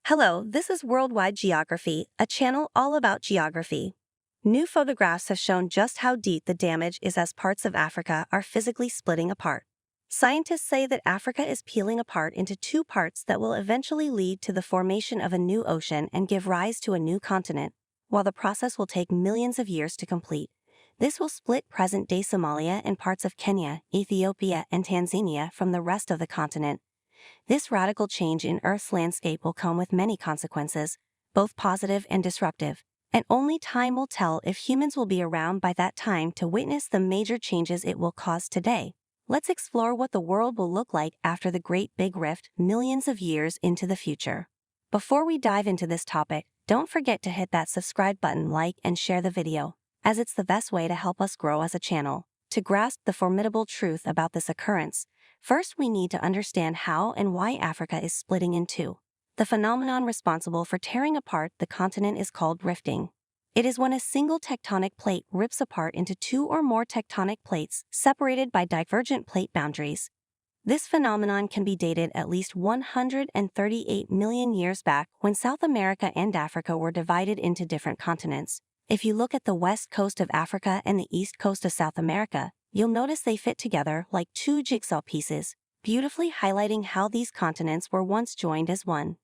Hello, this is Worldwide Geography, a channel all about geography. New photographs have shown just how deep the damage is as parts of Africa are physically splitting apart. Scientists say that Africa is peeling apart into two parts that will eventually lead to the formation of a new ocean and give rise to a new continent. While the process will take millions of years to complete, this will split present-day Somalia and parts of Kenya, Ethiopia, and Tanzania from the rest of the continent. This radical change in Earth's landscape will come with many consequences, both positive and disruptive, and only time will tell if humans will be around by that time to witness the major changes it will cause today. Let's explore what the world will look like after the Great Big Rift millions of years into the future. Before we dive into this topic, don't forget to hit that subscribe button, like, and share the video, as it's the best way to help us grow as a channel. To grasp the formidable truth about this occurrence, first we need to understand how and why Africa is splitting in two. The phenomenon responsible for tearing apart the continent is called rifting. It is when a single tectonic plate rips apart into two or more tectonic plates separated by divergent plate boundaries. This phenomenon can be dated at least 138 million years back when South America and Africa were divided into different continents. If you look at the west coast of Africa and the east coast of South America, you'll notice they fit together like two jigsaw pieces, beautifully highlighting how these continents were once joined as one.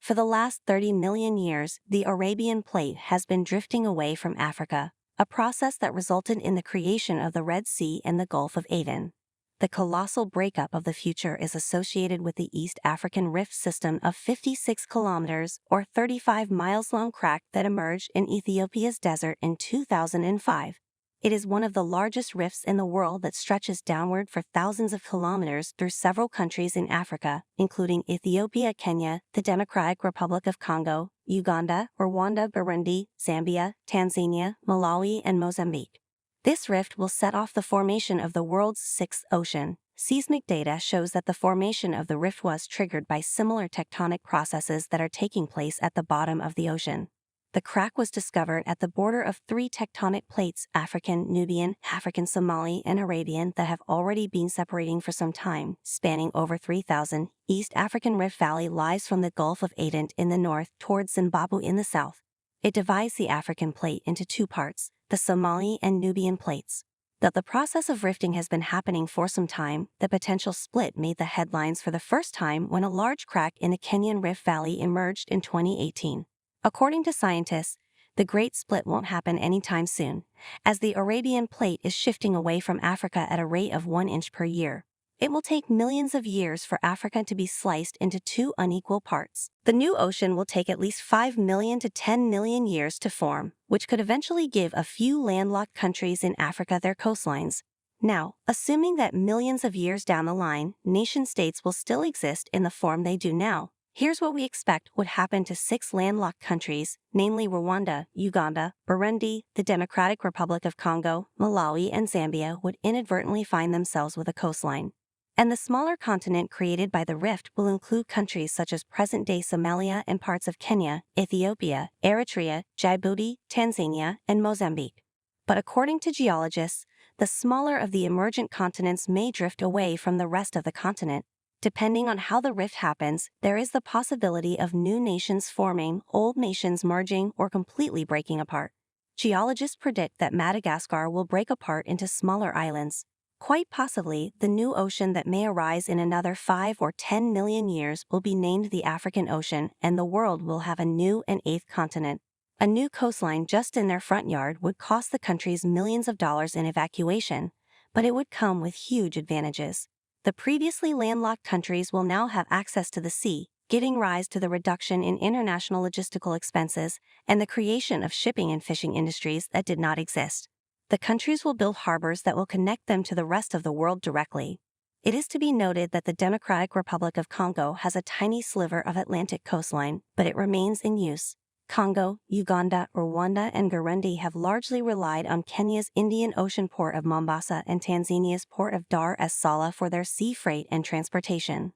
For the last 30 million years, the Arabian Plate has been drifting away from Africa, a process that resulted in the creation of the Red Sea and the Gulf of Aden. The colossal breakup of the future is associated with the East African Rift system of 56 kilometers or 35 miles long crack that emerged in Ethiopia's desert in 2005. It is one of the largest rifts in the world that stretches downward for thousands of kilometers through several countries in Africa, including Ethiopia, Kenya, the Democratic Republic of Congo, Uganda, Rwanda, Burundi, Zambia, Tanzania, Malawi, and Mozambique. This rift will set off the formation of the world's sixth ocean. Seismic data shows that the formation of the rift was triggered by similar tectonic processes that are taking place at the bottom of the ocean. The crack was discovered at the border of three tectonic plates, African, Nubian, African Somali, and Arabian, that have already been separating for some time, spanning over 3,000. East African Rift Valley lies from the Gulf of Aden in the north towards Zimbabwe in the south. It divides the African plate into two parts, the Somali and Nubian plates. Though the process of rifting has been happening for some time, the potential split made the headlines for the first time when a large crack in the Kenyan Rift Valley emerged in 2018. According to scientists, the Great Split won't happen anytime soon, as the Arabian Plate is shifting away from Africa at a rate of 1 inch per year. It will take millions of years for Africa to be sliced into two unequal parts. The new ocean will take at least 5 million to 10 million years to form, which could eventually give a few landlocked countries in Africa their coastlines. Now, assuming that millions of years down the line, nation-states will still exist in the form they do now, here's what we expect would happen to 6 landlocked countries, namely Rwanda, Uganda, Burundi, the Democratic Republic of Congo, Malawi, and Zambia would inadvertently find themselves with a coastline. And the smaller continent created by the rift will include countries such as present-day Somalia and parts of Kenya, Ethiopia, Eritrea, Djibouti, Tanzania, and Mozambique. But according to geologists, the smaller of the emergent continents may drift away from the rest of the continent. Depending on how the rift happens, there is the possibility of new nations forming, old nations merging, or completely breaking apart. Geologists predict that Madagascar will break apart into smaller islands. Quite possibly, the new ocean that may arise in another 5 or 10 million years will be named the African Ocean, and the world will have a new and eighth continent. A new coastline just in their front yard would cost the countries millions of dollars in evacuation, but it would come with huge advantages. The previously landlocked countries will now have access to the sea, giving rise to the reduction in international logistical expenses and the creation of shipping and fishing industries that did not exist. The countries will build harbors that will connect them to the rest of the world directly. It is to be noted that the Democratic Republic of Congo has a tiny sliver of Atlantic coastline, but it remains in use. Congo, Uganda, Rwanda, and Burundi have largely relied on Kenya's Indian Ocean port of Mombasa and Tanzania's port of Dar es Salaam for their sea freight and transportation.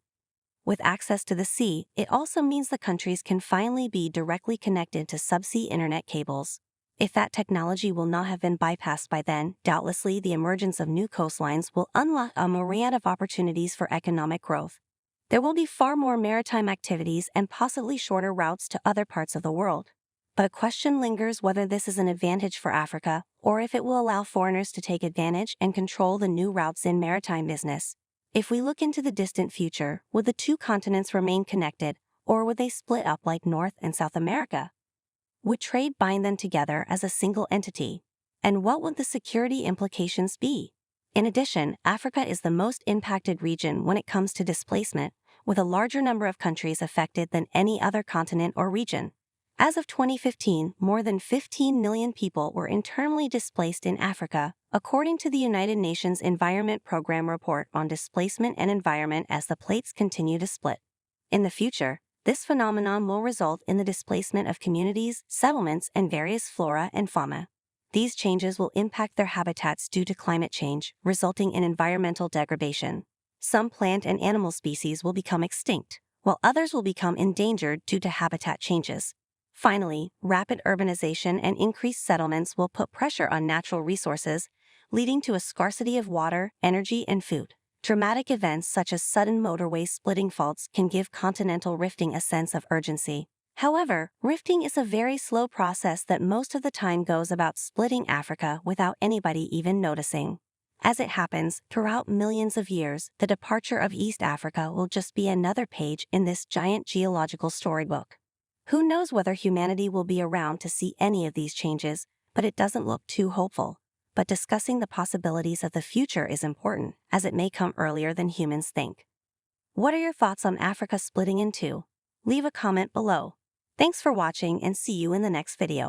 With access to the sea, it also means the countries can finally be directly connected to subsea internet cables. If that technology will not have been bypassed by then, doubtlessly the emergence of new coastlines will unlock a myriad of opportunities for economic growth. There will be far more maritime activities and possibly shorter routes to other parts of the world. But a question lingers whether this is an advantage for Africa or if it will allow foreigners to take advantage and control the new routes in maritime business. If we look into the distant future, would the two continents remain connected, or would they split up like North and South America? Would trade bind them together as a single entity? And what would the security implications be? In addition, Africa is the most impacted region when it comes to displacement, with a larger number of countries affected than any other continent or region. As of 2015, more than 15 million people were internally displaced in Africa, according to the United Nations Environment Programme report on displacement and environment as the plates continue to split. In the future, this phenomenon will result in the displacement of communities, settlements, and various flora and fauna. These changes will impact their habitats due to climate change, resulting in environmental degradation. Some plant and animal species will become extinct, while others will become endangered due to habitat changes. Finally, rapid urbanization and increased settlements will put pressure on natural resources, leading to a scarcity of water, energy, and food. Dramatic events such as sudden motorway splitting faults can give continental rifting a sense of urgency. However, rifting is a very slow process that most of the time goes about splitting Africa without anybody even noticing. As it happens, throughout millions of years, the departure of East Africa will just be another page in this giant geological storybook. Who knows whether humanity will be around to see any of these changes, but it doesn't look too hopeful. But discussing the possibilities of the future is important, as it may come earlier than humans think. What are your thoughts on Africa splitting in two? Leave a comment below. Thanks for watching and see you in the next video.